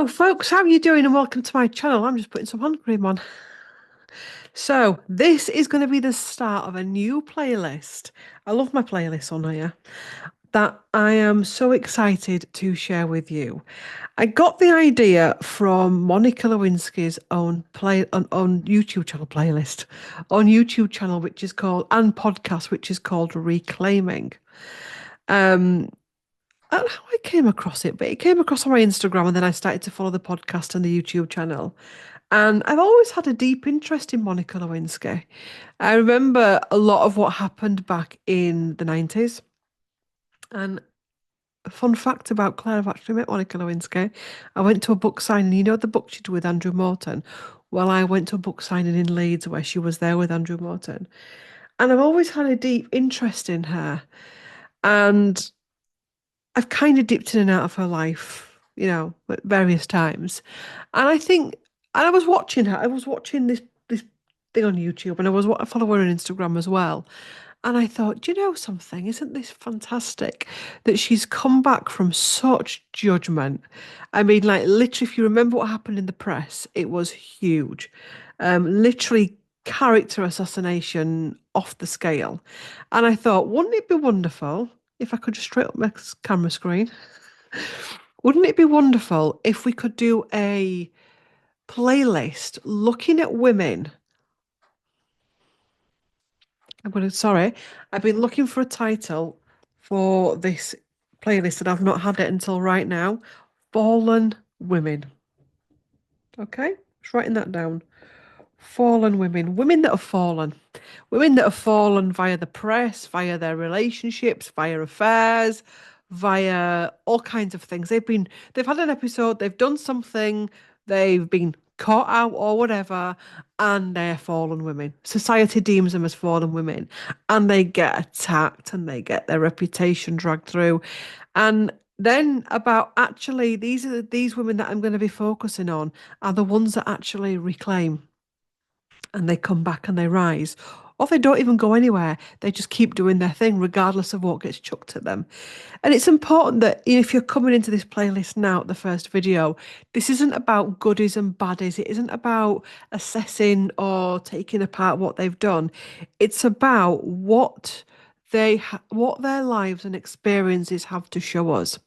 Hello, folks. How are you doing? And welcome to my channel. I'm just putting some hand cream on. So, this is going to be the start of a new playlist. I love my playlists on here that I am so excited to share with you. I got the idea from Monica Lewinsky's own on YouTube channel playlist, on YouTube channel, which is called, and podcast, which is called Reclaiming. I don't know how I came across it, but it came across on my Instagram, and then I started to follow the podcast and the YouTube channel. And I've always had a deep interest in Monica Lewinsky. I remember a lot of what happened back in the 90s. And a fun fact about Claire, I've actually met Monica Lewinsky. I went to a book signing. You know the book she did with Andrew Morton? Well, I went to a book signing in Leeds where she was there with Andrew Morton. And I've always had a deep interest in her. And I've kind of dipped in and out of her life, at various times. And I was watching her. I was watching this thing on YouTube, and I follow her on Instagram as well. And I thought, do you know something? Isn't this fantastic that she's come back from such judgment? I mean, like literally, if you remember what happened in the press, it was huge. Literally character assassination off the scale. And I thought, wouldn't it be wonderful if I could just straight up my camera screen? Wouldn't it be wonderful if we could do a playlist looking at women? I've been looking for a title for this playlist and I've not had it until right now. Fallen Women. Okay, just writing that down. Fallen women, women that have fallen, women that have fallen via the press, via their relationships, via affairs, via all kinds of things. They've had an episode, they've done something, they've been caught out or whatever, and they're fallen women. Society deems them as fallen women, and they get attacked and they get their reputation dragged through. And then about actually, these women that I'm going to be focusing on are the ones that actually reclaim and they come back and they rise. Or they don't even go anywhere. They just keep doing their thing regardless of what gets chucked at them. And it's important that if you're coming into this playlist now, the first video, this isn't about goodies and baddies. It isn't about assessing or taking apart what they've done. It's about what what their lives and experiences have to show us.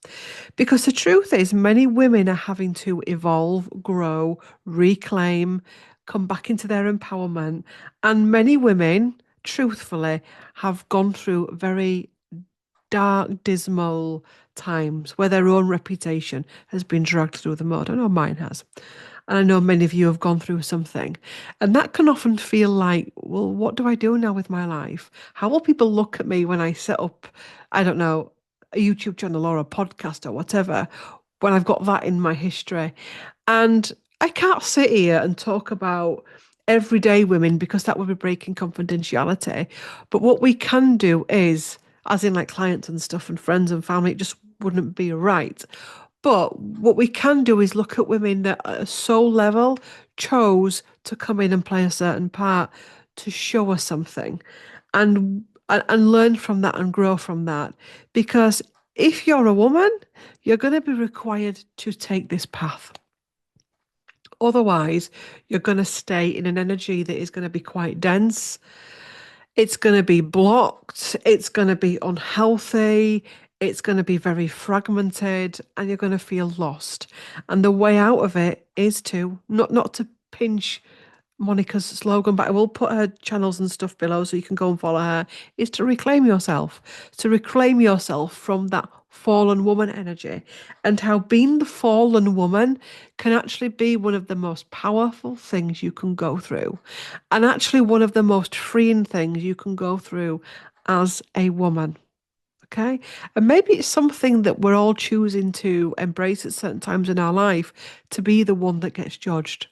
Because the truth is, many women are having to evolve, grow, reclaim, come back into their empowerment. And many women, truthfully, have gone through very dark, dismal times where their own reputation has been dragged through the mud. I know mine has. And I know many of you have gone through something. And that can often feel like, well, what do I do now with my life? How will people look at me when I set up, I don't know, a YouTube channel or a podcast or whatever, when I've got that in my history? And I can't sit here and talk about everyday women because that would be breaking confidentiality. But what we can do is, as in like clients and stuff and friends and family, it just wouldn't be right. But what we can do is look at women that at a soul level chose to come in and play a certain part to show us something and learn from that and grow from that. Because if you're a woman, you're going to be required to take this path. Otherwise, you're going to stay in an energy that is going to be quite dense. It's going to be blocked. It's going to be unhealthy. It's going to be very fragmented and you're going to feel lost. And the way out of it is to not to pinch Monica's slogan, but I will put her channels and stuff below so you can go and follow her, is to reclaim yourself, from that fallen woman energy, and how being the fallen woman can actually be one of the most powerful things you can go through, and actually one of the most freeing things you can go through as a woman. Okay. And maybe it's something that we're all choosing to embrace at certain times in our life, to be the one that gets judged.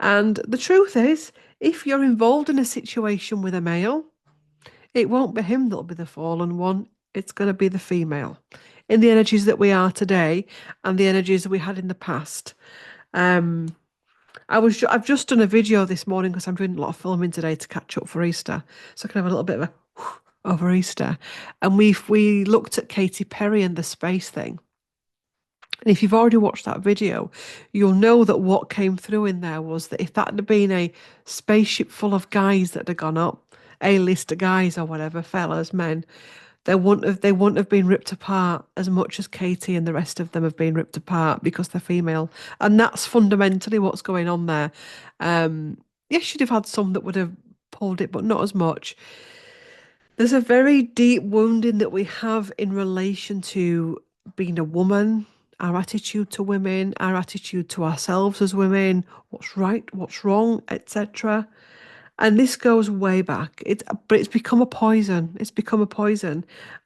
And the truth is, if you're involved in a situation with a male, it won't be him that'll be the fallen one. It's going to be the female in the energies that we are today and the energies that we had in the past. I've just done a video this morning because I'm doing a lot of filming today to catch up for Easter, so I can have a little bit of a over Easter. And we looked at Katy Perry and the space thing. And if you've already watched that video, you'll know that what came through in there was that if that had been a spaceship full of guys that had gone up, A-list guys or whatever, fellas, men, they wouldn't have been ripped apart as much as Katie and the rest of them have been ripped apart because they're female. And that's fundamentally what's going on there. Yes, you'd have had some that would have pulled it, but not as much. There's a very deep wounding that we have in relation to being a woman, our attitude to women, our attitude to ourselves as women, what's right, what's wrong, etc. And this goes way back. But it's become a poison. It's become a poison.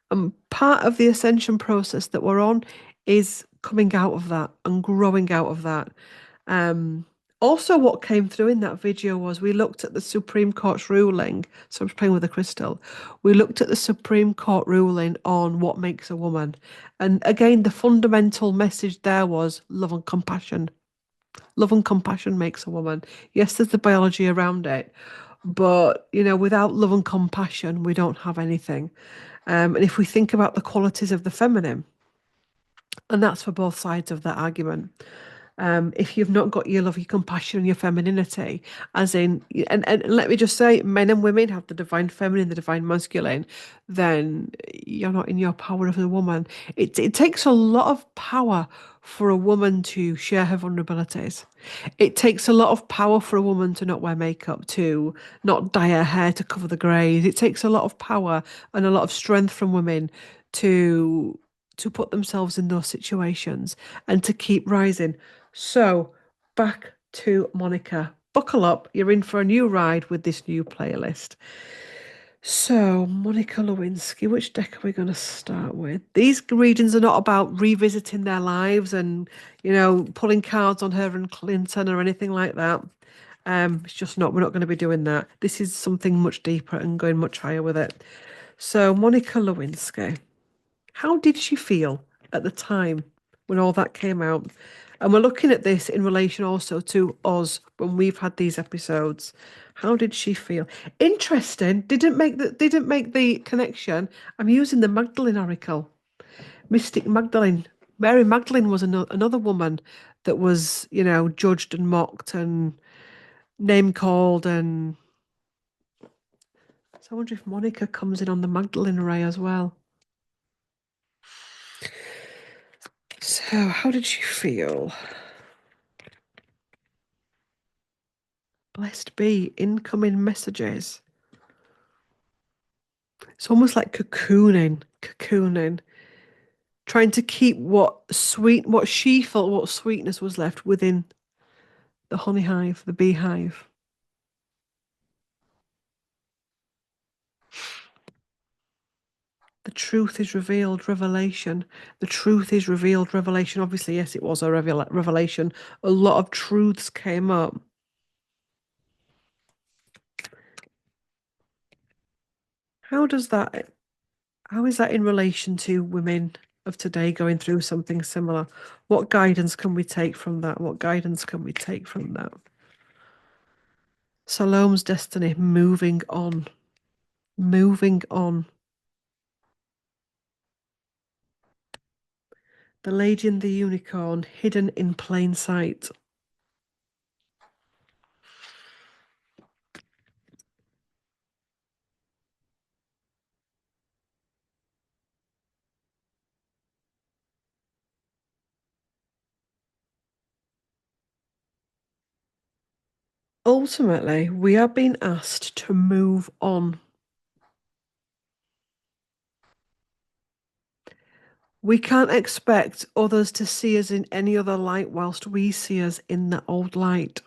And part of the ascension process that we're on is coming out of that and growing out of that. Um, Also, what came through in that video was we looked at the Supreme Court's ruling. So I was playing with a crystal. We looked at the Supreme Court ruling on what makes a woman. And again, the fundamental message there was love and compassion. Love and compassion makes a woman. Yes, there's the biology around it, but without love and compassion, we don't have anything. And if we think about the qualities of the feminine, and that's for both sides of that argument. If you've not got your love, your compassion, and your femininity, as in, and let me just say, men and women have the divine feminine, the divine masculine, then you're not in your power as a woman. It takes a lot of power for a woman to share her vulnerabilities. It takes a lot of power for a woman to not wear makeup, to not dye her hair to cover the greys. It takes a lot of power and a lot of strength from women to put themselves in those situations and to keep rising. So, back to Monica. Buckle up, you're in for a new ride with this new playlist. So, Monica Lewinsky, which deck are we going to start with? These readings are not about revisiting their lives and, pulling cards on her and Clinton or anything like that. It's just not, we're not going to be doing that. This is something much deeper and going much higher with it. So, Monica Lewinsky, how did she feel at the time when all that came out? And we're looking at this in relation also to us when we've had these episodes. How did she feel? Interesting. Didn't make the connection. I'm using the Magdalene Oracle. Mystic Magdalene. Mary Magdalene was another woman that was, judged and mocked and name called. And so I wonder if Monica comes in on the Magdalene ray as well. So how did she feel? Blessed be incoming messages. It's almost like cocooning, trying to keep what she felt, what sweetness was left within the honey hive, the beehive. The truth is revealed, revelation. The truth is revealed, revelation. Obviously, yes, it was a revelation. A lot of truths came up. How is that in relation to women of today going through something similar? What guidance can we take from that? What guidance can we take from that? Salome's destiny, moving on. Moving on. The Lady and the Unicorn, hidden in plain sight. Ultimately, we are being asked to move on. We can't expect others to see us in any other light whilst we see us in the old light.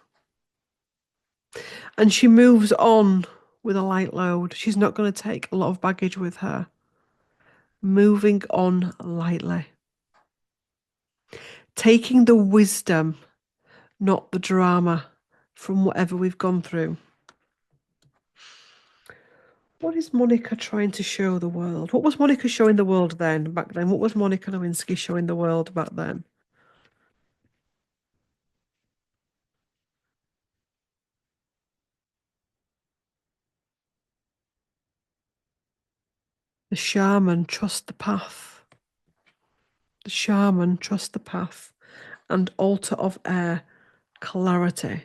And she moves on with a light load. She's not going to take a lot of baggage with her. Moving on lightly. Taking the wisdom, not the drama, from whatever we've gone through. What is Monica trying to show the world? What was Monica showing the world back then? What was Monica Lewinsky showing the world back then? The shaman, trust the path. The shaman, trust the path, and altar of air, clarity.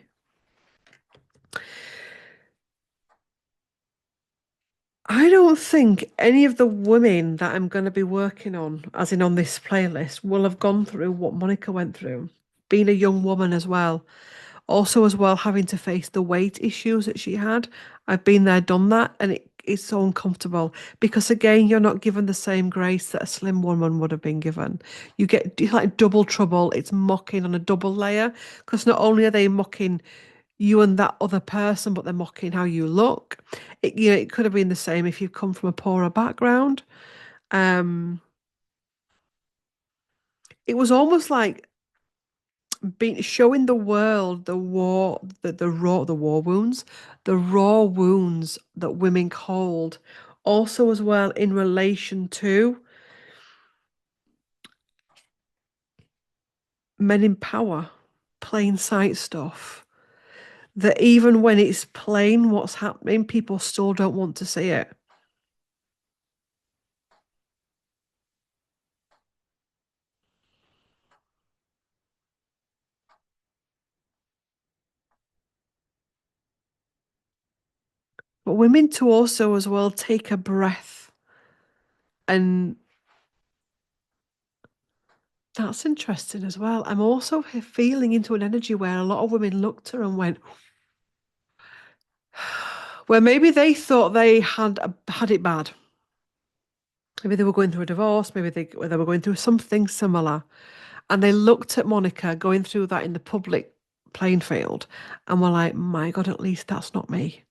I don't think any of the women that I'm going to be working on, as in on this playlist, will have gone through what Monica went through, being a young woman as well. Also, as well, having to face the weight issues that she had. I've been there, done that, and it's so uncomfortable because, again, you're not given the same grace that a slim woman would have been given. You get it's like double trouble. It's mocking on a double layer because not only are they mocking you and that other person, but they're mocking how you look. It could have been the same if you come from a poorer background. Um, it was almost like being showing the world the war wounds, the raw wounds that women hold. Also, as well, in relation to men in power, plain sight stuff. That even when it's plain what's happening, people still don't want to see it. But women to also as well take a breath, and that's interesting as well. I'm also feeling into an energy where a lot of women looked at her and went, where maybe they thought they had it bad. Maybe they were going through a divorce, maybe they were going through something similar. And they looked at Monica going through that in the public playing field and were like, my God, at least that's not me.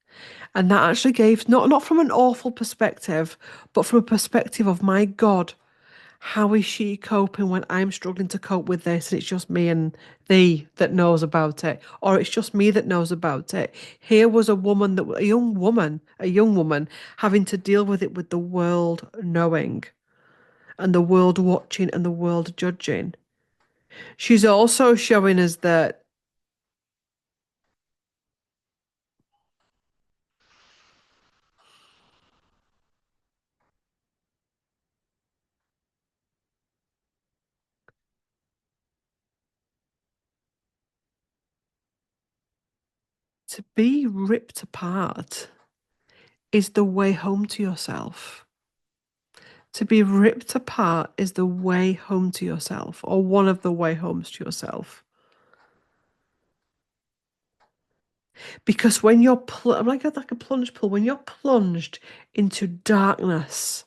And that actually gave not from an awful perspective, but from a perspective of my God, how is she coping when I'm struggling to cope with this and it's just me and thee that knows about it, or it's just me that knows about it. Here was a young woman having to deal with it with the world knowing and the world watching and the world judging. She's also showing us that to be ripped apart is the way home to yourself. To be ripped apart is the way home to yourself, or one of the way homes to yourself. Because when you're, I'm like a plunge pool, when you're plunged into darkness,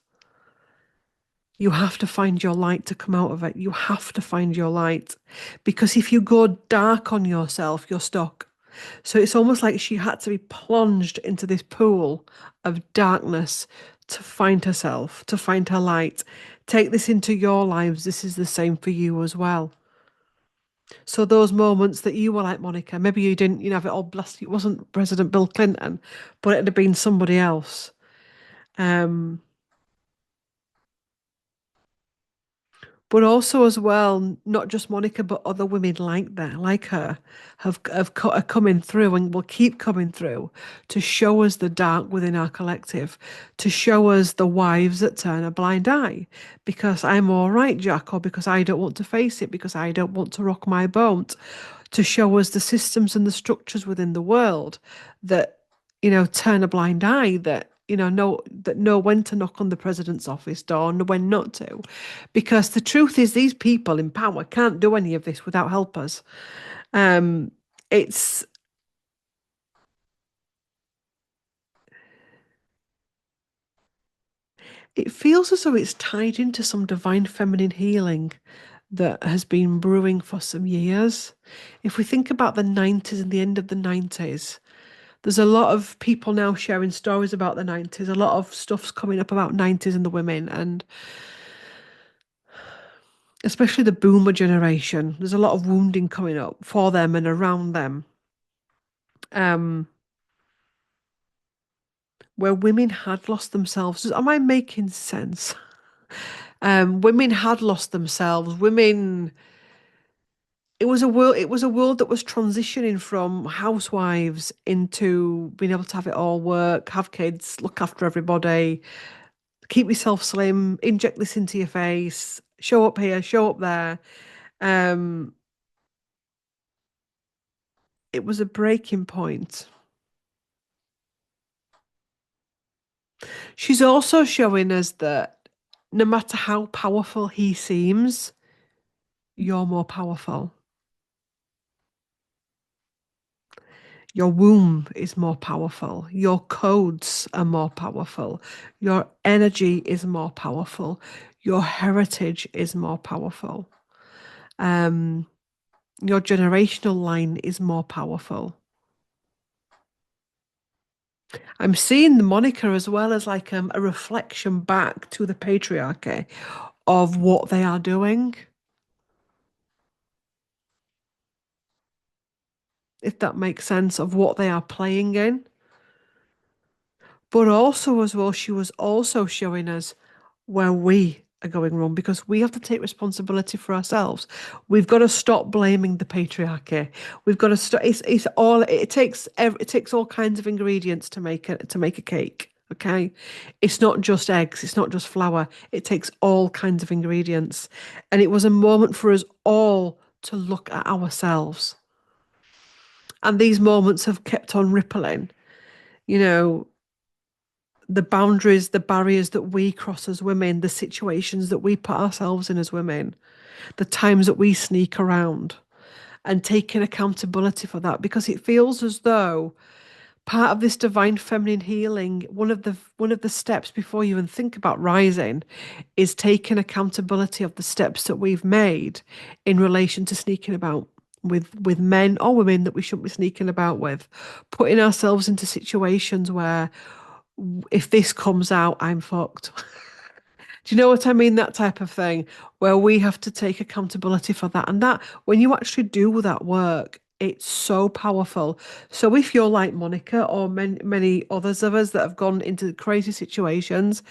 you have to find your light to come out of it. You have to find your light. Because if you go dark on yourself, you're stuck. So it's almost like she had to be plunged into this pool of darkness to find herself, to find her light. Take this into your lives. This is the same for you as well. So those moments that you were like Monica, maybe you didn't, have it all blessed. It wasn't President Bill Clinton, but it'd have been somebody else. Um, but also as well, not just Monica, but other women like her, are coming through and will keep coming through to show us the dark within our collective, to show us the wives that turn a blind eye, because I'm all right, Jack, or because I don't want to face it, because I don't want to rock my boat, to show us the systems and the structures within the world that turn a blind eye, that know when to knock on the president's office door and when not to. Because the truth is these people in power can't do any of this without helpers. Um, it's it feels as though it's tied into some divine feminine healing that has been brewing for some years. If we think about the 90s and the end of the 90s, there's a lot of people now sharing stories about the 90s. A lot of stuff's coming up about 90s and the women, and especially the boomer generation. There's a lot of wounding coming up for them and around them, um, where women had lost themselves. Am I making sense? Women had lost themselves. Women. It was a world. It was a world that was transitioning from housewives into being able to have it all work, have kids, look after everybody, keep yourself slim, inject this into your face. show up here, show up there. Um, it was a breaking point. She's also showing us that no matter how powerful he seems, you're more powerful. Your womb is more powerful. Your codes are more powerful. Your energy is more powerful. Your heritage is more powerful. Um, your generational line is more powerful. I'm seeing the moniker as well as like a reflection back to the patriarchy of what they are doing, if that makes sense, of what they are playing in. But also, as well, she was also showing us where we are going wrong because we have to take responsibility for ourselves. We've got to stop blaming the patriarchy. We've got to stop. It's all it takes all kinds of ingredients to make a cake. Okay, it's not just eggs. It's not just flour. It takes all kinds of ingredients, and it was a moment for us all to look at ourselves. And these moments have kept on rippling. You know, the boundaries, the barriers that we cross as women, the situations that we put ourselves in as women, the times that we sneak around, and taking accountability for that because it feels as though part of this divine feminine healing, one of the steps before you even think about rising is taking accountability of the steps that we've made in relation to sneaking about with men or women that we shouldn't be sneaking about with, putting ourselves into situations where if this comes out, I'm fucked. Do you know what I mean? That type of thing where we have to take accountability for that. And that, when you actually do that work, it's so powerful. So if you're like Monica or many others of us that have gone into crazy situations,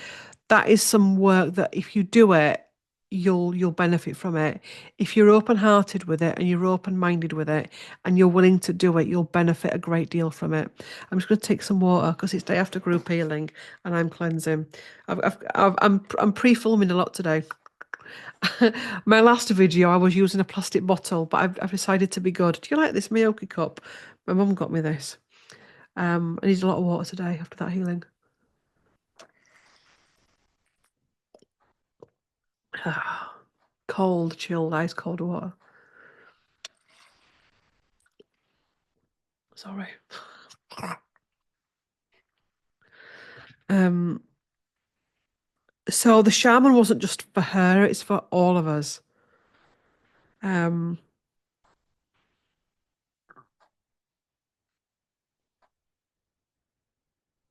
that is some work that if you do it, you'll benefit from it. If you're open-hearted with it and you're open-minded with it and you're willing to do it, you'll benefit a great deal from it. I'm just going to take some water because it's day after group healing and I'm cleansing. I'm pre-filming a lot today. My last video, I was using a plastic bottle, but I've decided to be good. Do you like this Miyoki cup? My mum got me this. I need a lot of water today after that healing. Cold, chilled, ice cold water. Sorry. Um, so the shaman wasn't just for her, it's for all of us. Um,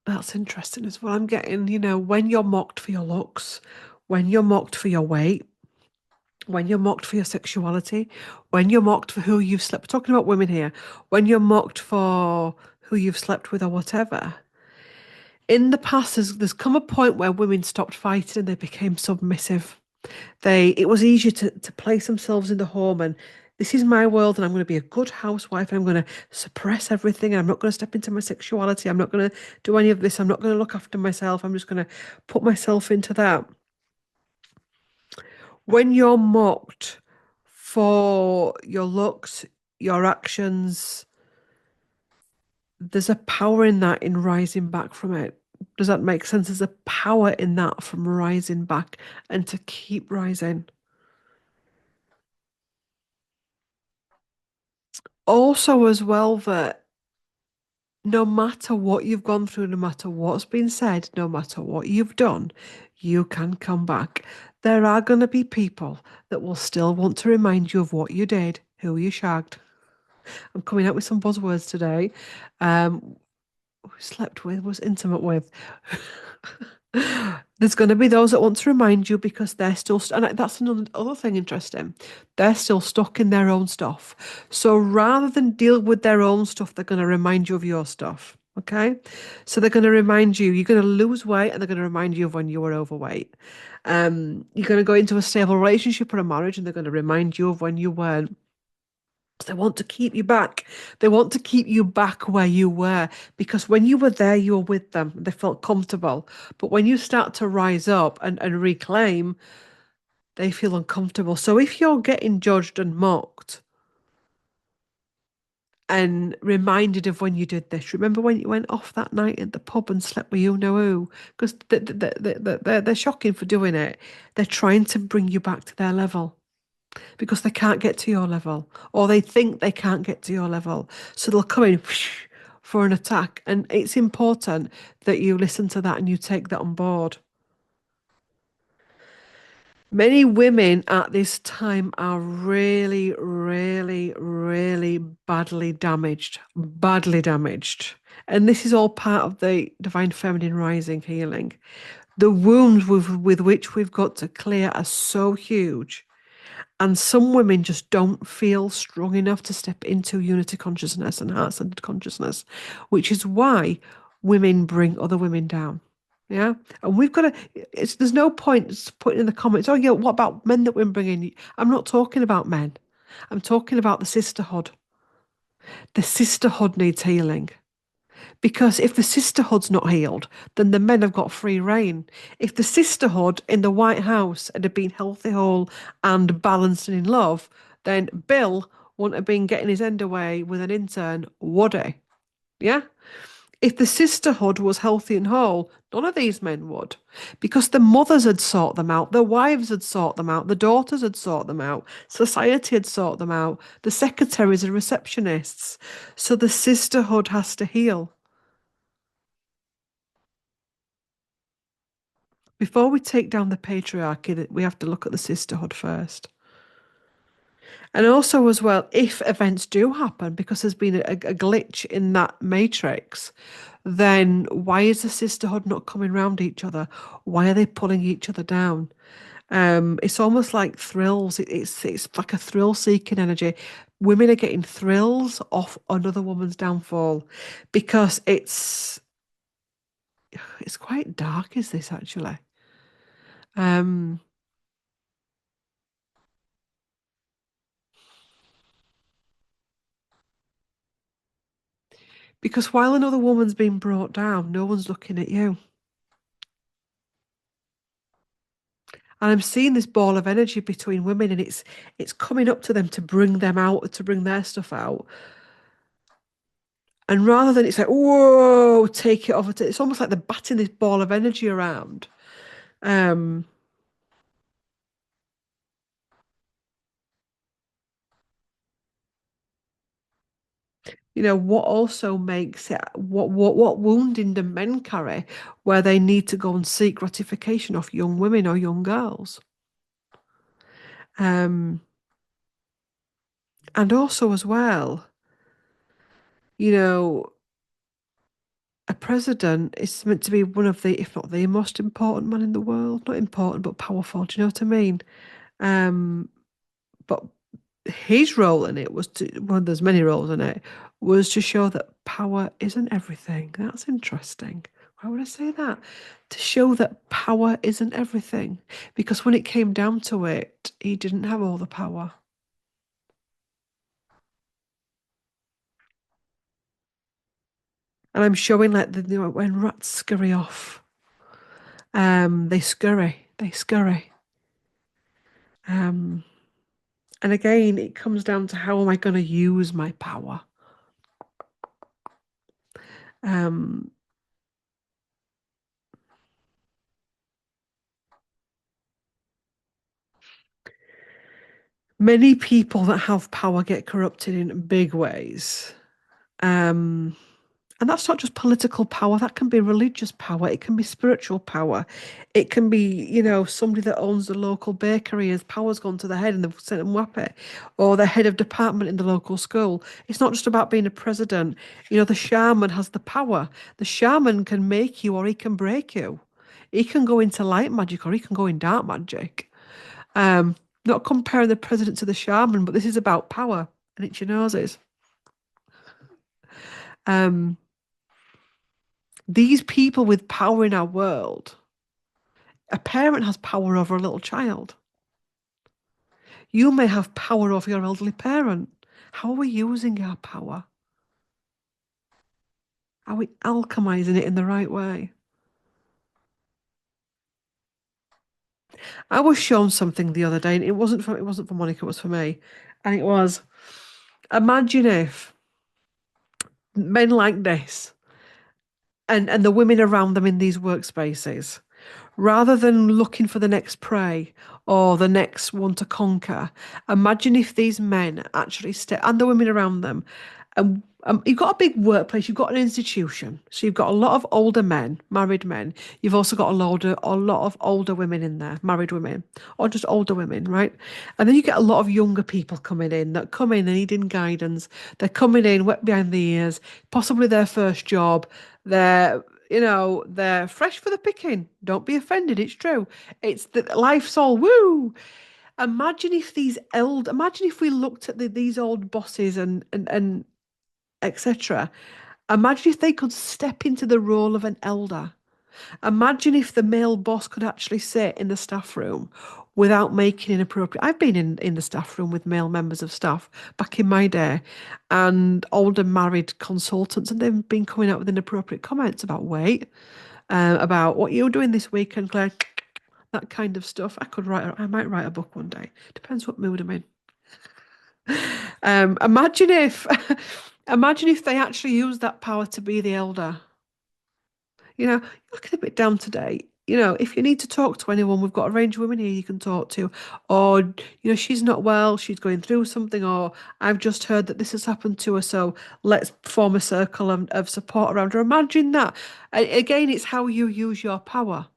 that's interesting as well. I'm getting, when you're mocked for your looks, when you're mocked for your weight, when you're mocked for your sexuality, when you're mocked for who you've slept, talking about women here, when you're mocked for who you've slept with or whatever. In the past, there's come a point where women stopped fighting and they became submissive. It was easier to place themselves in the home and this is my world and I'm going to be a good housewife and I'm going to suppress everything and I'm not going to step into my sexuality. I'm not going to do any of this. I'm not going to look after myself. I'm just going to put myself into that. When you're mocked for your looks, your actions, there's a power in that in rising back from it. Does that make sense? There's a power in that from rising back and to keep rising. Also, as well, that no matter what you've gone through, no matter what's been said, no matter what you've done, you can come back. There are going to be people that will still want to remind you of what you did, who you shagged. I'm coming up with some buzzwords today. Who slept with, was intimate with. There's going to be those that want to remind you because they're still, and that's another other thing interesting. They're still stuck in their own stuff. So rather than deal with their own stuff, they're going to remind you of your stuff. Okay. So they're going to remind you, you're going to lose weight and they're going to remind you of when you were overweight. You're going to go into a stable relationship or a marriage and they're going to remind you of when you weren't. They want to keep you back. They want to keep you back where you were because when you were there, you were with them. They felt comfortable. But when you start to rise up and reclaim, They feel uncomfortable. So if you're getting judged and mocked and reminded of when you did this, remember when you went off that night at the pub and slept with you know who? Because they're shocking for doing it. They're trying to bring you back to their level because they can't get to your level or they think they can't get to your level. So they'll come in for an attack. And it's important that you listen to that and you take that on board. Many women at this time are really, really, really badly damaged. Badly damaged. And this is all part of the Divine Feminine Rising healing. The wounds with which we've got to clear are so huge. And some women just don't feel strong enough to step into unity consciousness and heart-centered consciousness, which is why women bring other women down. Yeah. And we've got to, there's no point putting in the comments, oh, yeah, what about men that we're bringing? I'm not talking about men. I'm talking about the sisterhood. The sisterhood needs healing. Because if the sisterhood's not healed, then the men have got free reign. If the sisterhood in the White House had been healthy, whole, and balanced and in love, then Bill wouldn't have been getting his end away with an intern, would he? Yeah? If the sisterhood was healthy and whole, none of these men would. Because the mothers had sought them out, the wives had sought them out, the daughters had sought them out, society had sought them out, the secretaries and receptionists. So the sisterhood has to heal. Before we take down the patriarchy, we have to look at the sisterhood first. And also, as well, if events do happen, because there's been a glitch in that matrix, then why is the sisterhood not coming round each other? Why are they pulling each other down? It's almost like thrills. It's like a thrill-seeking energy. Women are getting thrills off another woman's downfall because it's quite dark, is this actually? Um, Because while another woman's being brought down, no one's looking at you. And I'm seeing this ball of energy between women, and it's coming up to them to bring them out, to bring their stuff out. And rather than it's like, whoa, take it off. It's almost like they're batting this ball of energy around. Um, what also makes it what wounding the men carry, where they need to go and seek gratification off young women or young girls. Um, and also as well, you know, a president is meant to be one of the, if not the most important man in the world. Not important, but powerful. Do you know what I mean? Um, but his role in it was to, well, there's many roles in it, was to show that power isn't everything. That's interesting. Why would I say that? To show that power isn't everything. Because when it came down to it, he didn't have all the power. And I'm showing like when rats scurry off, they scurry. Um, And again, it comes down to how am I going to use my power? Um, Many people that have power get corrupted in big ways. Um, and that's not just political power, that can be religious power, it can be spiritual power, it can be, somebody that owns the local bakery, his power's gone to the head and they've sent him whap it, or the head of department in the local school. It's not just about being a president. The shaman has the power. The shaman can make you or he can break you. He can go into light magic or he can go in dark magic. Um, Not comparing the president to the shaman, but this is about power and it's your noses. Um, these people with power in our world, a parent has power over a little child. You may have power over your elderly parent. How are we using our power? Are we alchemizing it in the right way? I was shown something the other day, and it wasn't for Monica, it was for me. And it was, imagine if men like this and the women around them in these workspaces, rather than looking for the next prey or the next one to conquer, imagine if these men actually stay and the women around them. You've got a big workplace, you've got an institution, so you've got a lot of older men, married men. You've also got a lot of older women in there, married women, or just older women, right? And then you get a lot of younger people coming in that come in and needing guidance. They're coming in wet behind the ears, possibly their first job. They're fresh for the picking. Don't be offended, it's true. It's that life's all woo. Imagine if we looked at these old bosses and etc. Imagine if they could step into the role of an elder. Imagine if the male boss could actually sit in the staff room without making inappropriate. I've been in the staff room with male members of staff back in my day and older married consultants, and they've been coming out with inappropriate comments about weight, about what you're doing this weekend, Claire, that kind of stuff. I might write a book one day. Depends what mood I'm in. Imagine if, imagine if they actually used that power to be the elder. You're looking a bit down today. If you need to talk to anyone, we've got a range of women here you can talk to. Or, she's not well, she's going through something, or I've just heard that this has happened to her, so let's form a circle of support around her. Imagine that. Again, it's how you use your power.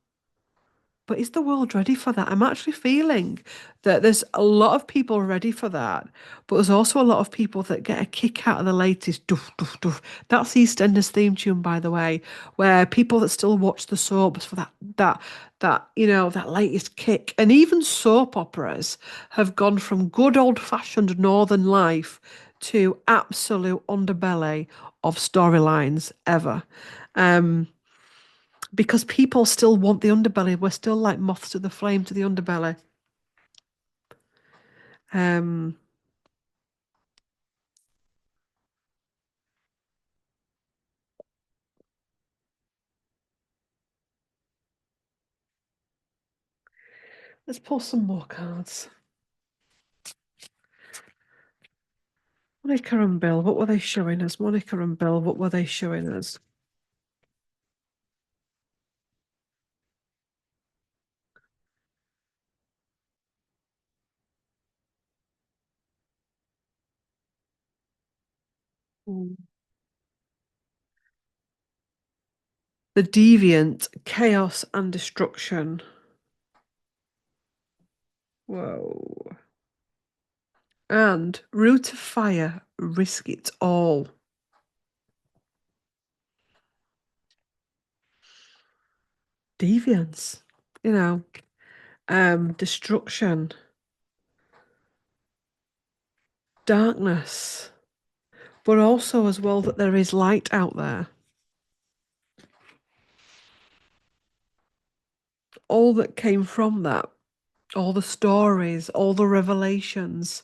But is the world ready for that? I'm actually feeling that there's a lot of people ready for that, but there's also a lot of people that get a kick out of the latest doof, doof, doof. That's EastEnders theme tune, by the way, where people that still watch the soaps for that latest kick. And even soap operas have gone from good old-fashioned northern life to absolute underbelly of storylines ever. Um, because people still want the underbelly. We're still like moths to the flame to the underbelly. Um, let's pull some more cards. Monica and Bill, what were they showing us? Monica and Bill, what were they showing us? Mm. The deviant, chaos and destruction. Whoa. And root of fire, risk it all. Deviance, you know, destruction, darkness, but also as well that there is light out there. All that came from that, all the stories, all the revelations.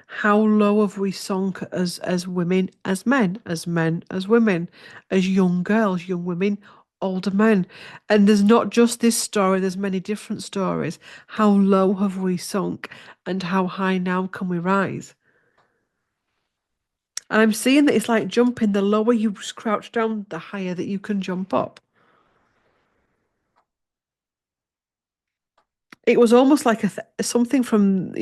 How low have we sunk as women, as men, as women, as young girls, young women, older men? And there's not just this story, there's many different stories. How low have we sunk and how high now can we rise? And I'm seeing that it's like jumping, the lower you crouch down, the higher that you can jump up. It was almost like something from,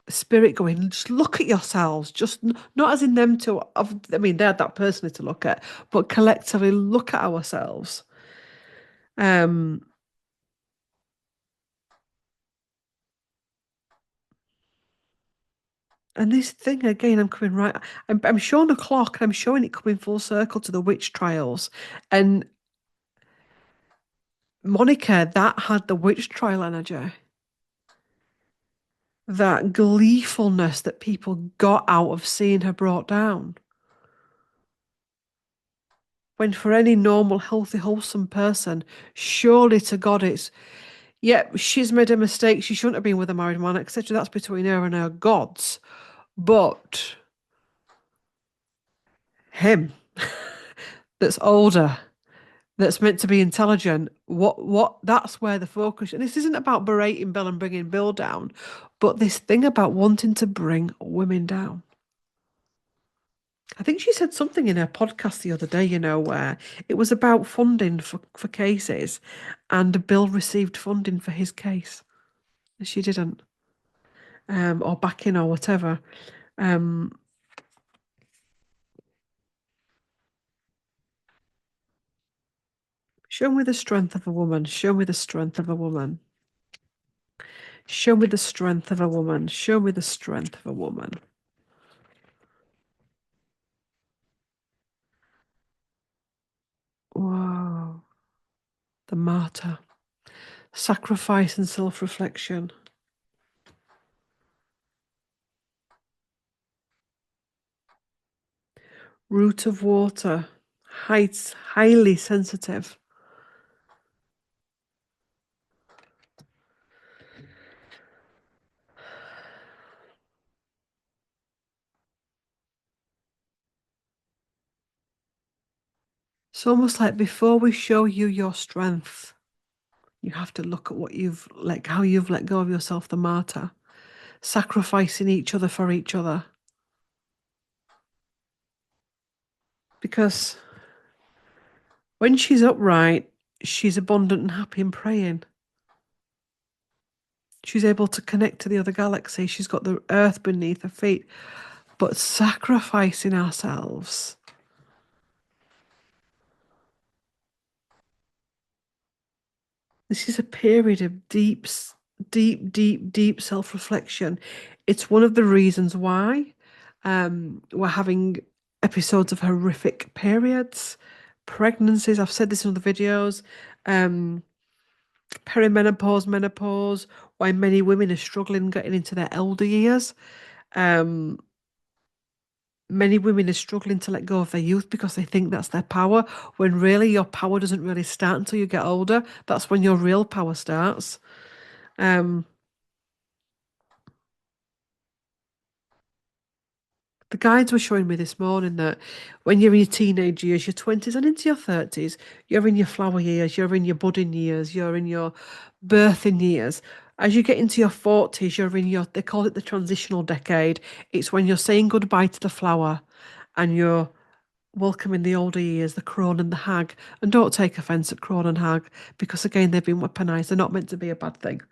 spirit going, just look at yourselves, just not as in them to, I mean, they're that personally to look at, but collectively look at ourselves. Um, and this thing again, I'm coming right. I'm showing the clock, and I'm showing it coming full circle to the witch trials, and Monica that had the witch trial energy, that gleefulness that people got out of seeing her brought down. When for any normal, healthy, wholesome person, surely to God, it's yeah, she's made a mistake. She shouldn't have been with a married man, etc. That's between her and her gods. But him, that's older, that's meant to be intelligent. What that's where the focus. And this isn't about berating Bill and bringing Bill down, but this thing about wanting to bring women down. I think she said something in her podcast the other day, where it was about funding for cases, and Bill received funding for his case. She didn't, or backing or whatever. Um, Show me the strength of a woman. Show me the strength of a woman. Show me the strength of a woman. Show me the strength of a woman. Wow. The martyr. Sacrifice and self-reflection. Root of water. Heights, highly sensitive. It's almost like before we show you your strength, you have to look at how you've let go of yourself, the martyr, sacrificing each other for each other. Because when she's upright, she's abundant and happy and praying. She's able to connect to the other galaxy. She's got the earth beneath her feet. But sacrificing ourselves. This is a period of deep, deep, deep, deep self-reflection. It's one of the reasons why we're having episodes of horrific periods, pregnancies. I've said this in other videos. Perimenopause, menopause, why many women are struggling getting into their elder years. Many women are struggling to let go of their youth because they think that's their power, when really your power doesn't really start until you get older. That's when your real power starts. The guides were showing me this morning that when you're in your teenage years, your 20s and into your 30s, you're in your flower years, you're in your budding years, you're in your birthing years. As you get into your 40s, you're in they call it the transitional decade. It's when you're saying goodbye to the flower and you're welcoming the older years, the crone and the hag. And don't take offence at crone and hag, because again, they've been weaponized. They're not meant to be a bad thing.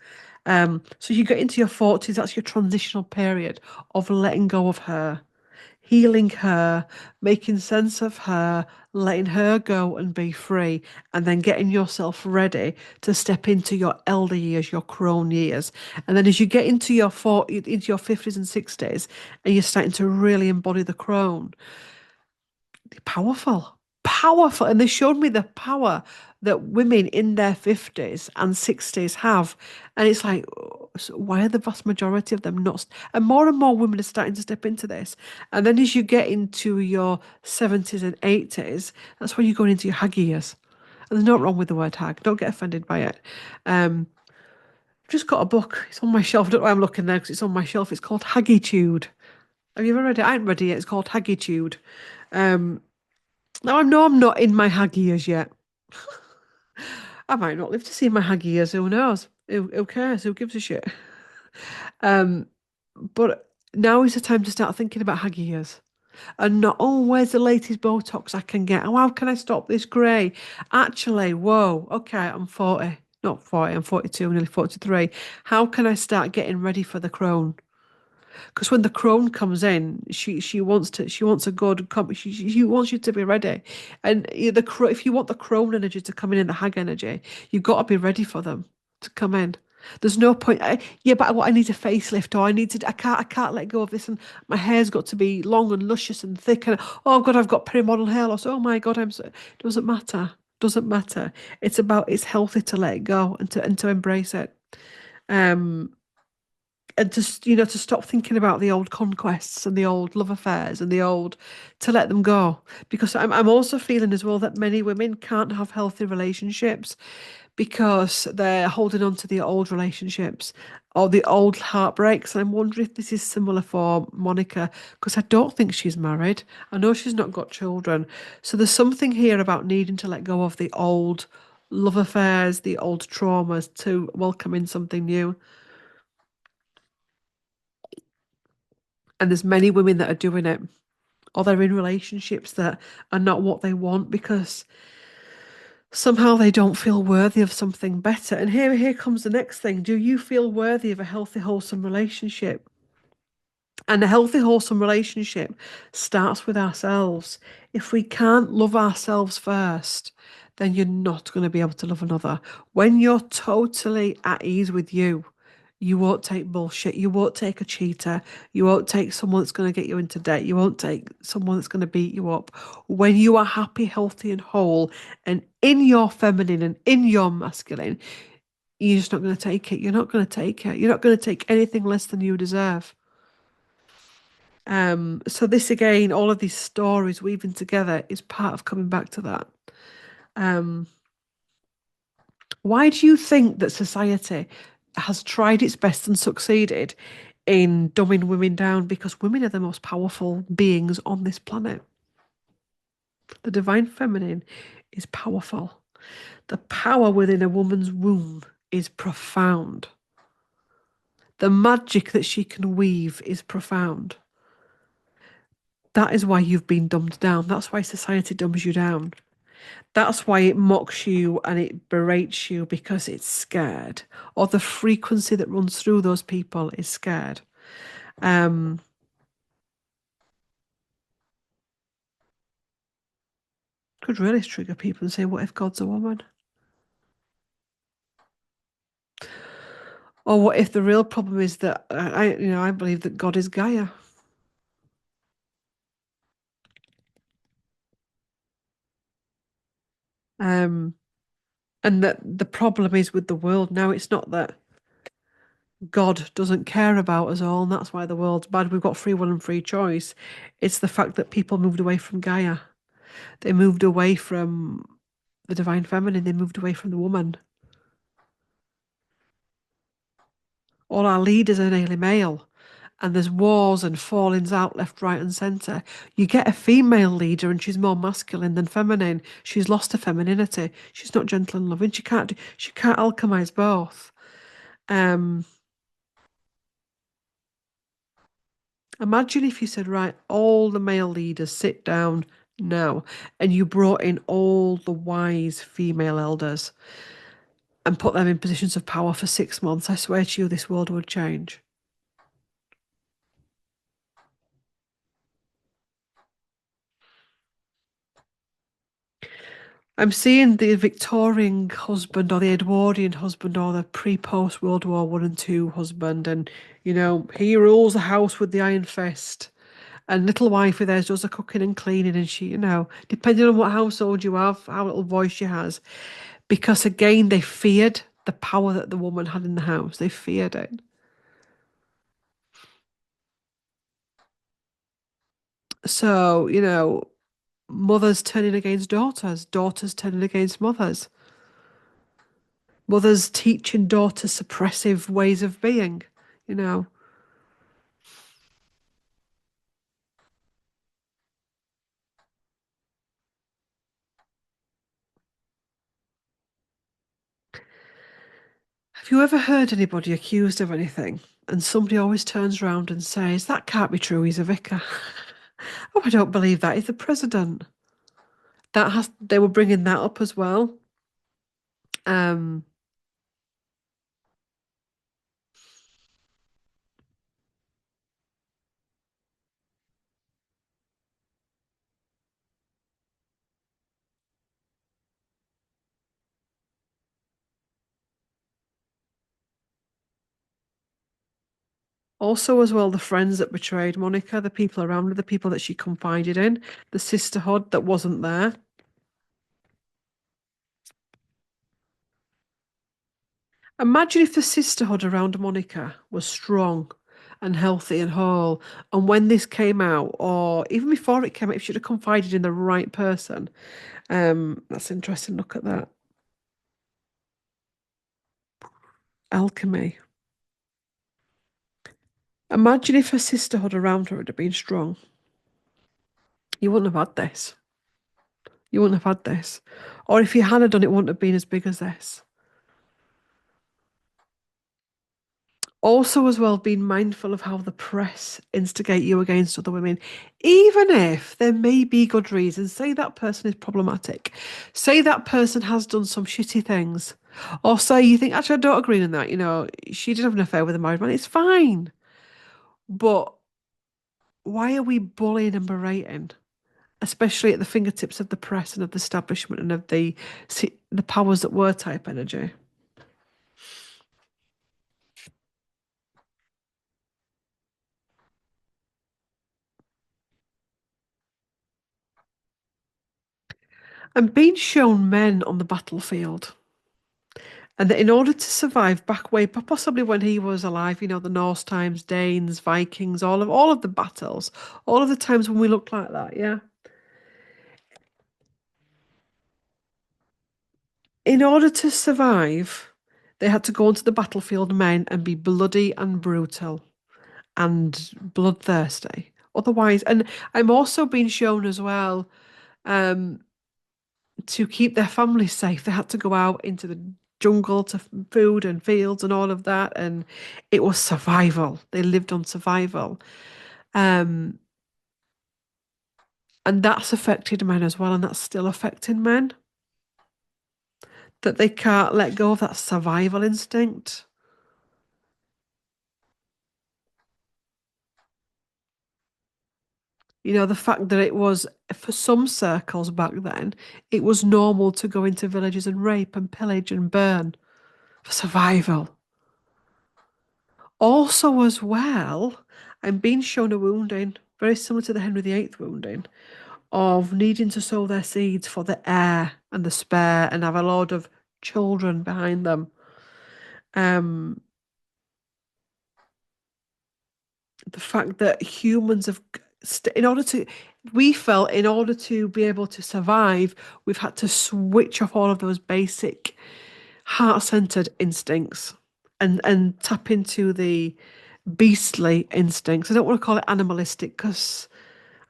So you get into your 40s, that's your transitional period of letting go of her, healing her, making sense of her, letting her go and be free, and then getting yourself ready to step into your elder years, your crone years. And then as you get into your 50s and 60s, and you're starting to really embody the crone, powerful, powerful. And they showed me the power that women in their 50s and 60s have. And it's like, so why are the vast majority of them not? And more women are starting to step into this. And then as you get into your 70s and 80s, that's when you're going into your hag years. And there's nothing wrong with the word hag. Don't get offended by it. I've just got a book. It's on my shelf. I don't know why I'm looking there because it's on my shelf. It's called Haggitude. Have you ever read it? I haven't read it yet. It's called Haggitude. Now I know I'm not in my hag years yet. I might not live to see my hag years. Who knows? Who cares? Who gives a shit? Um, but now is the time to start thinking about hag years. And not, oh, where's the latest Botox I can get? Oh, how can I stop this grey? Actually, whoa, okay, I'm 40. Not 40, I'm 42, nearly 43. How can I start getting ready for the crone? Because when the crone comes in, she wants a good she wants you to be ready, and if you want the crone energy to come in the hag energy, you've got to be ready for them to come in. There's no point. Yeah, but I need a facelift, or I can't let go of this, and my hair's got to be long and luscious and thick, and oh God, I've got perimodal hair loss. Oh my God, doesn't matter. Doesn't matter. It's healthy to let it go and to embrace it. Um, and just to stop thinking about the old conquests and the old love affairs and to let them go, because I'm also feeling as well that many women can't have healthy relationships because they're holding on to the old relationships or the old heartbreaks. And I'm wondering if this is similar for Monica, because I don't think she's married. I know she's not got children. So there's something here about needing to let go of the old love affairs, the old traumas to welcome in something new. And there's many women that are doing it, or they're in relationships that are not what they want because somehow they don't feel worthy of something better. And here comes the next thing. Do you feel worthy of a healthy, wholesome relationship? And a healthy, wholesome relationship starts with ourselves. If we can't love ourselves first, then you're not going to be able to love another. When you're totally at ease with you, you won't take bullshit. You won't take a cheater. You won't take someone that's going to get you into debt. You won't take someone that's going to beat you up. When you are happy, healthy, and whole, and in your feminine and in your masculine, you're just not going to take it. You're not going to take it. You're not going to take anything less than you deserve. So this again, all of these stories weaving together is part of coming back to that. Um, why do you think that society has tried its best and succeeded in dumbing women down? Because women are the most powerful beings on this planet. The divine feminine is powerful. The power within a woman's womb is profound. The magic that she can weave is profound. That is why you've been dumbed down. That's why society dumbs you down. That's why it mocks you and it berates you because it's scared, or the frequency that runs through those people is scared. Um, could really trigger people and say, "What if God's a woman?" Or what if the real problem is that I believe that God is Gaia, um, and that the problem is with the world now. It's not that God doesn't care about us all, and that's why the world's bad. We've got free will and free choice. It's the fact that people moved away from Gaia. They moved away from the divine feminine. They moved away from the woman. All our leaders are nearly male, and there's wars and fallings out left, right, and centre. You get a female leader, and she's more masculine than feminine. She's lost her femininity. She's not gentle and loving. She can't alchemize both. Um, Imagine if you said, right, all the male leaders sit down now, and you brought in all the wise female elders and put them in positions of power for 6 months. I swear to you, this world would change. I'm seeing the Victorian husband or the Edwardian husband or the pre-post World War One and Two husband, and he rules the house with the iron fist. And little wifey there does the cooking and cleaning, and she, depending on what household you have, how little voice she has, because again they feared the power that the woman had in the house. They feared it. So mothers turning against daughters, daughters turning against mothers. Mothers teaching daughters suppressive ways of being, you know. Have you ever heard anybody accused of anything and somebody always turns around and says, that can't be true, he's a vicar? Oh, I don't believe that, he's the president. They were bringing that up as well. Um, Also, as well, the friends that betrayed Monica, the people around her, the people that she confided in, the sisterhood that wasn't there. Imagine if the sisterhood around Monica was strong and healthy and whole. And when this came out, or even before it came out, if she'd have confided in the right person, that's an interesting look at that. Alchemy. Imagine if her sisterhood around her had been strong. You wouldn't have had this. You wouldn't have had this. Or if you had done it, wouldn't have been as big as this. Also, as well, being mindful of how the press instigate you against other women, even if there may be good reasons. Say that person is problematic. Say that person has done some shitty things. Or say you think, actually, I don't agree with that. She did have an affair with a married man. It's fine. But why are we bullying and berating, especially at the fingertips of the press and of the establishment and of the powers that were type energy? And being shown men on the battlefield. And that in order to survive back way, possibly when he was alive, the Norse times, Danes, Vikings, all of the battles, all of the times when we looked like that, yeah. In order to survive, they had to go onto the battlefield, men, and be bloody and brutal and bloodthirsty. Otherwise, and I'm also being shown as well, um, to keep their families safe, they had to go out into the jungle to food and fields and all of that. And it was survival. They lived on survival. Um, and that's affected men as well. And that's still affecting men. That they can't let go of that survival instinct. The fact that it was, for some circles back then, it was normal to go into villages and rape and pillage and burn for survival. Also, as well, I'm being shown a wounding, very similar to the Henry VIII wounding, of needing to sow their seeds for the heir and the spare and have a load of children behind them. Um, the fact that humans have, we felt in order to be able to survive, we've had to switch off all of those basic heart-centered instincts and tap into the beastly instincts. I don't want to call it animalistic because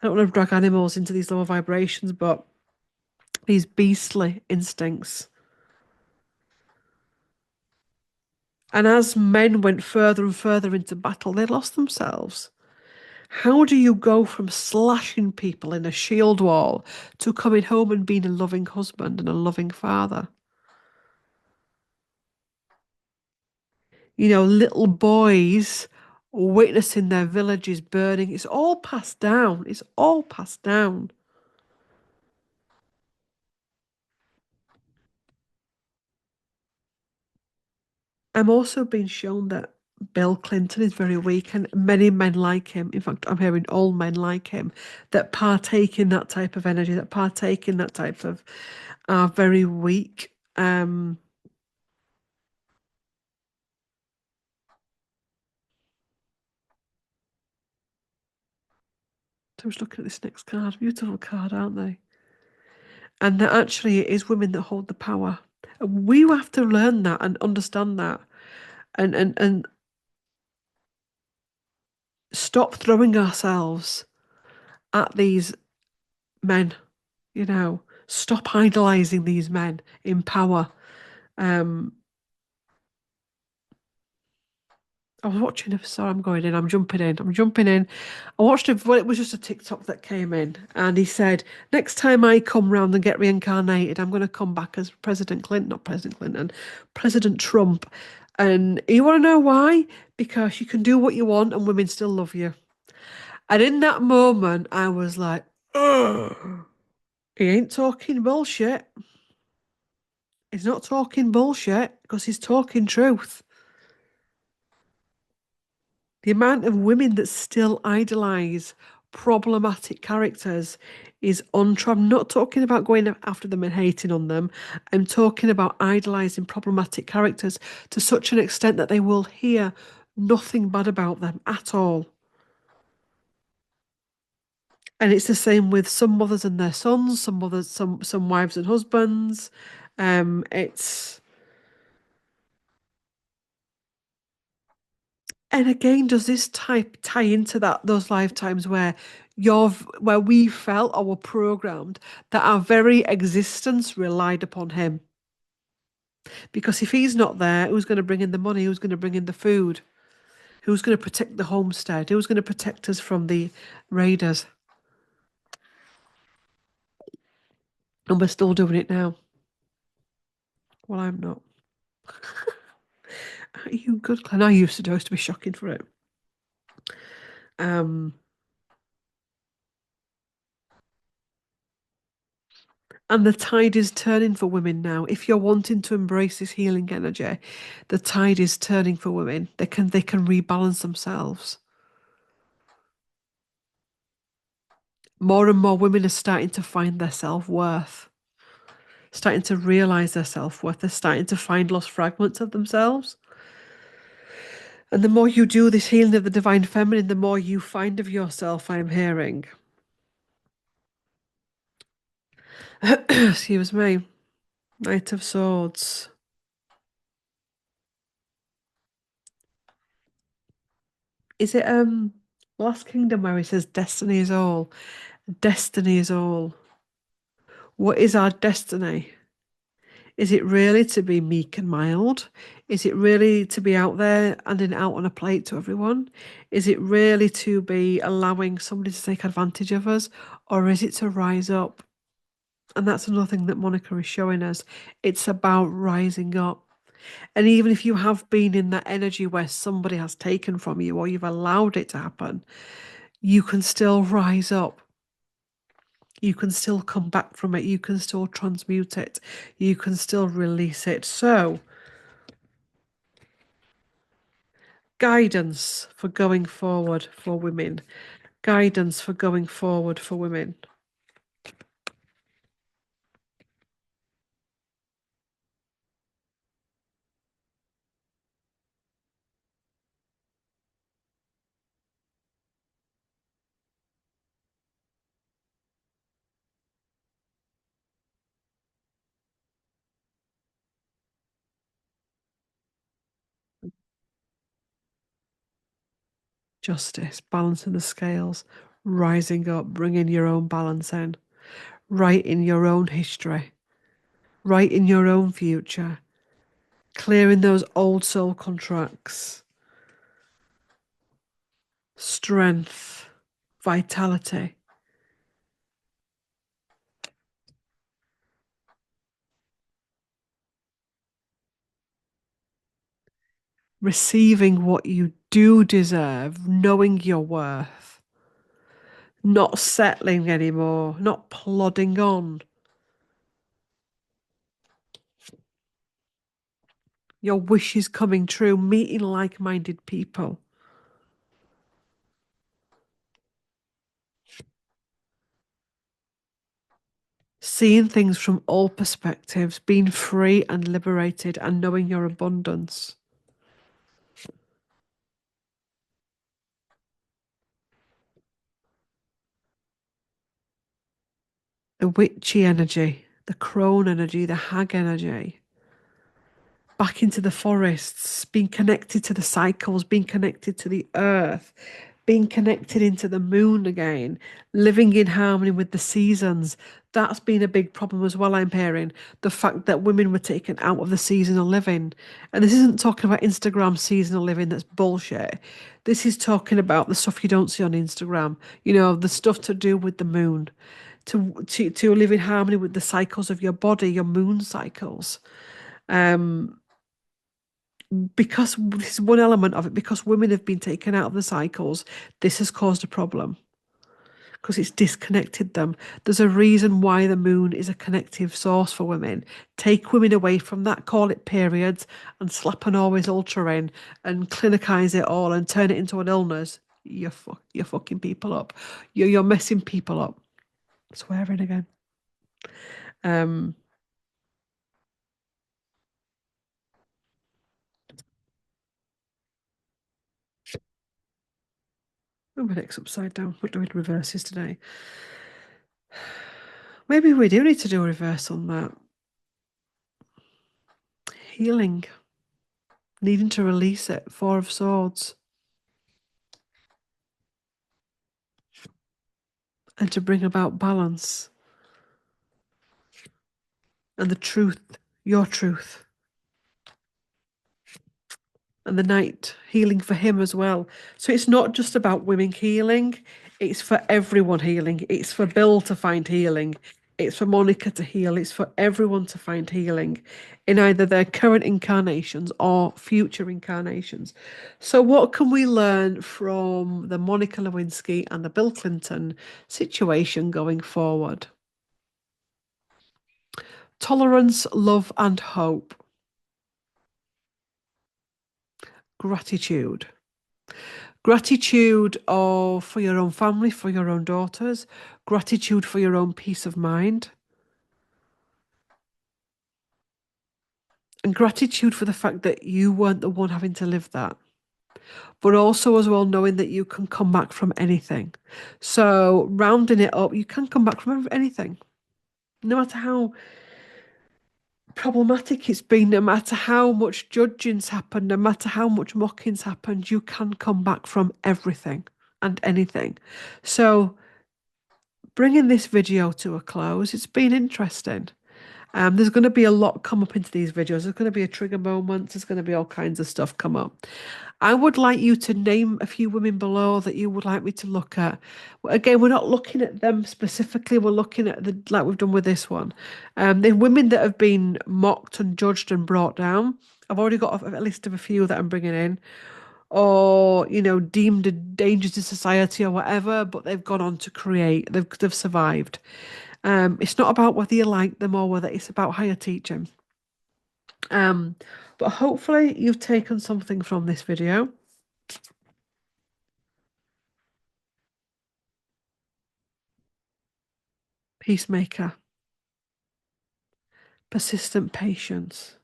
I don't want to drag animals into these lower vibrations, but these beastly instincts. And as men went further and further into battle, they lost themselves. How do you go from slashing people in a shield wall to coming home and being a loving husband and a loving father? Little boys witnessing their villages burning. It's all passed down. It's all passed down. I'm also being shown that Bill Clinton is very weak, and many men like him. In fact, I'm hearing all men like him that partake in that type of energy, that partake in that type of, are very weak. So I was looking at this next card. Beautiful card, aren't they? And that actually it is women that hold the power. We have to learn that and understand that, and stop throwing ourselves at these men. Stop idolizing these men in power. Um, I was watching sorry, I'm going in, I'm jumping in, I'm jumping in. I watched it, well, it was just a TikTok that came in, and he said, next time I come round and get reincarnated, I'm going to come back as President Clinton, not President Clinton, President Trump. And you want to know why? Because you can do what you want and women still love you. And in that moment, I was like, ugh, he ain't talking bullshit. He's not talking bullshit because he's talking truth. The amount of women that still idolize problematic characters is untrue. I'm not talking about going after them and hating on them. I'm talking about idolizing problematic characters to such an extent that they will hear nothing bad about them at all. And it's the same with some mothers and their sons, some mothers, some wives and husbands. It's And again, does this type tie into those lifetimes where where we felt or were programmed that our very existence relied upon him? Because if he's not there, who's going to bring in the money? Who's going to bring in the food? Who's going to protect the homestead? Who's going to protect us from the raiders? And we're still doing it now. Well, I'm not. Are you good, Glenn? I used to do it. To be shocking for it. Um, and the tide is turning for women now. If you're wanting to embrace this healing energy, the tide is turning for women. They can rebalance themselves. More and more women are starting to find their self-worth, starting to realize their self-worth. They're starting to find lost fragments of themselves. And the more you do this healing of the divine feminine, the more you find of yourself, I'm hearing. Excuse me. Knight of Swords. Is it Last Kingdom where he says destiny is all? Destiny is all. What is our destiny? Is it really to be meek and mild? Is it really to be out there handing it out on a plate to everyone? Is it really to be allowing somebody to take advantage of us? Or is it to rise up? And that's another thing that Monica is showing us. It's about rising up. And even if you have been in that energy where somebody has taken from you or you've allowed it to happen, you can still rise up. You can still come back from it. You can still transmute it. You can still release it. So, guidance for going forward for women. Guidance for going forward for women. Justice, balancing the scales, rising up, bringing your own balance in, writing your own history, writing your own future, clearing those old soul contracts, strength, vitality, receiving what you do deserve, knowing your worth, not settling anymore, not plodding on. Your wishes coming true, meeting like-minded people. Seeing things from all perspectives, being free and liberated, and knowing your abundance. The witchy energy, the crone energy, the hag energy. Back into the forests, being connected to the cycles, being connected to the earth, being connected into the moon again, living in harmony with the seasons. That's been a big problem as well, I'm hearing. The fact that women were taken out of the seasonal living. And this isn't talking about Instagram seasonal living, that's bullshit. This is talking about the stuff you don't see on Instagram, the stuff to do with the moon, to live in harmony with the cycles of your body, your moon cycles. Because this is one element of it, because women have been taken out of the cycles, this has caused a problem because it's disconnected them. There's a reason why the moon is a connective source for women. Take women away from that, call it periods, and slap an always ultra in and clinicize it all and turn it into an illness. You're fucking people up. You're messing people up. Swearing again. Um, oh, my neck's upside down. We're doing reverses today. Maybe we do need to do a reverse on that. Healing. Needing to release it. Four of Swords. and to bring about balance and the truth, your truth. And the night healing for him as well. So it's not just about women healing, it's for everyone healing. It's for Bill to find healing. It's for Monica to heal. It's for everyone to find healing in either their current incarnations or future incarnations. So, what can we learn from the Monica Lewinsky and the Bill Clinton situation going forward? Tolerance, love, and hope. Gratitude. Gratitude for your own family, for your own daughters. Gratitude for your own peace of mind. And gratitude for the fact that you weren't the one having to live that. But also as well knowing that you can come back from anything. So rounding it up, you can come back from anything. No matter how problematic it's been, no matter how much judging's happened, no matter how much mocking's happened, you can come back from everything and anything. So bringing this video to a close, it's been interesting. There's going to be a lot come up into these videos. There's going to be a trigger moment. There's going to be all kinds of stuff come up. I would like you to name a few women below that you would like me to look at. Again, we're not looking at them specifically. We're looking at like we've done with this one. The women that have been mocked and judged and brought down. I've already got a list of a few that I'm bringing in, or deemed a danger to society or whatever, but they've gone on to create. They've survived. It's not about whether you like them or whether it's about how you teach them. But hopefully you've taken something from this video. Peacemaker. Persistent patience.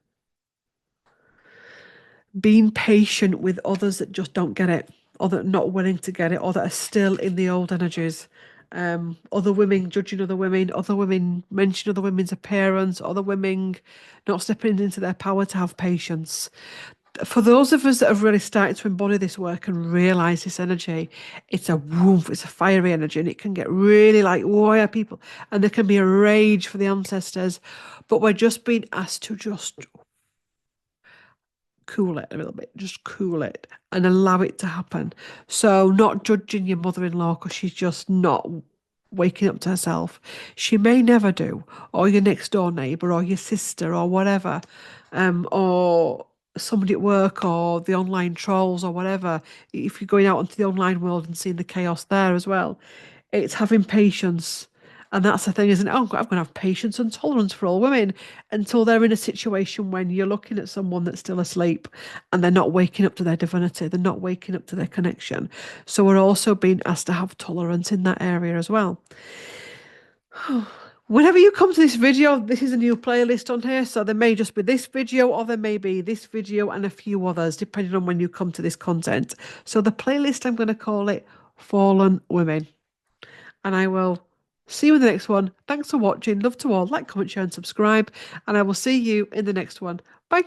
Being patient with others that just don't get it, or that are not willing to get it, or that are still in the old energies. Other women judging other women mentioning other women's appearance, other women not stepping into their power to have patience. For those of us that have really started to embody this work and realize this energy, it's a woof, it's a fiery energy, and it can get really like, why are people? And there can be a rage for the ancestors, but we're just being asked to just cool it a little bit, just cool it and allow it to happen. So, not judging your mother-in-law because she's just not waking up to herself. She may never do, or your next door neighbour, or your sister, or whatever, or somebody at work, or the online trolls, or whatever. If you're going out into the online world and seeing the chaos there as well, it's having patience. And that's the thing, isn't it? Oh, I'm going to have patience and tolerance for all women until they're in a situation when you're looking at someone that's still asleep and they're not waking up to their divinity. They're not waking up to their connection. So we're also being asked to have tolerance in that area as well. Whenever you come to this video, this is a new playlist on here. So there may just be this video, or there may be this video and a few others, depending on when you come to this content. So the playlist, I'm going to call it Fallen Women. And I will see you in the next one. Thanks for watching. Love to all. Like, comment, share, and subscribe. And I will see you in the next one. Bye.